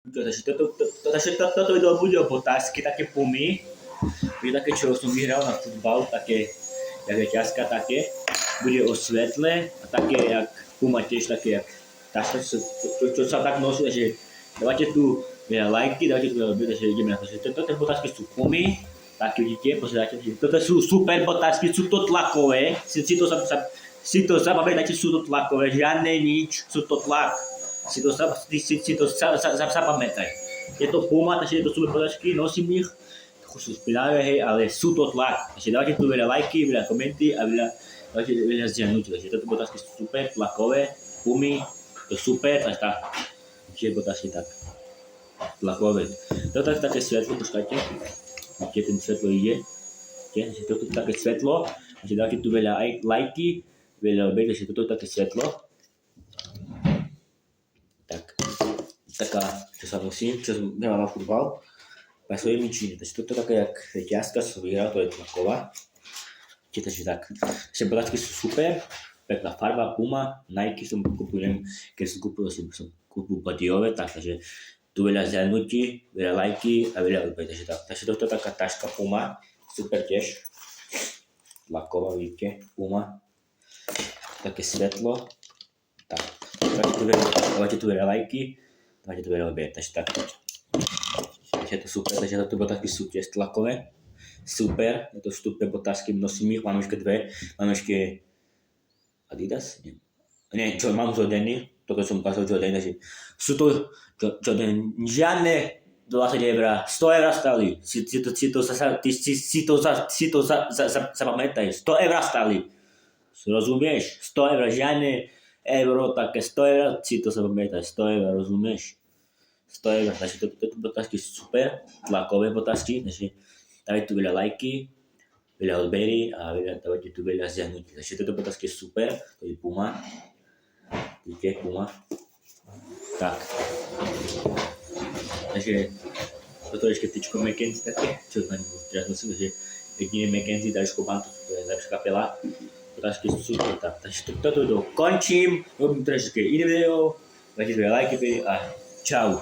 Takže toto video bude o otázky, také pumy, také, čo som vyhral na futbal, také, jak je ťažká, také, bude o svetle, a také, jak puma tiež, také, jak taška, čo sa tak nosí, takže dávate tu veľa lajky, dávate tu veľa ľudí, takže ideme na to, že toto otázky sú pumy, tak vidíte, pozerajte, toto sú super otázky, sú to tlakové, si to zapamätajte, sú to tlakové, žiadne nič, sú to tlak. Si to zapamätaj. Je to puma, takže je to super podačky, nosím ich, sú špinavé, hej, ale sú to tlak. Takže dávajte tu veľa lajky, veľa komenty a veľa zdieľnutí. Takže toto podačky sú super, tlakové, pumy, to super, takže tak. Čiže podačky tak, tlakové. Toto je také svetlo, počkajte, kde ten svetlo ide. Takže toto je také svetlo, takže dávajte tu veľa lajky, veľa obej, takže toto je také svetlo. Taká, čo sa nosím, čo som hral na futbal, pre svoje myčiny. Takže toto je také, jak ťažká som vyhral, to je tlaková. Takže tak, že podačky sú super, pekná farba, puma, Nike som kúpujem, keď som kúpil Badiové, takže tu veľa zdieľnutí, veľa lajky a veľa odbej, takže toto je taká taška puma, super tiež, tlaková, vidíte, puma, také svetlo, tak, dávajte tu veľa lajky, dávajte tu veľa odbej, takže tak, je to super, takže toto botáčky sú tiež tlakové, super, je to super botáčky, nosím ich, mám ešte dve, mám ešte Adidas, nie, čo mám Jordany, toto som ukázal Jordany, takže sú to Jordany, žiadne 20 €, 100 € stáli, si to zapamätaj, 100 € stáli, rozumieš, 100 €, žiadne euro, také 100 € si to zapamätaj, 100 €, rozumieš, 100 €, takže toto botáčky sú super, tlakové botáčky, takže dajte tu veľa lajky, veľa odbery a dávajte tu veľa zdieľnutí. Takže toto botáčky je super, to je puma, vidíte, puma, tak. Takže toto je ešte tyčko McKenzie také, čo teraz nosím, že jedine McKenzie, Daško Bantu, to je najlepšia kapela, botáčky sú super, tak. Takže toto video končím, robím trošku iné video, dajte tu veľa lajky a čau.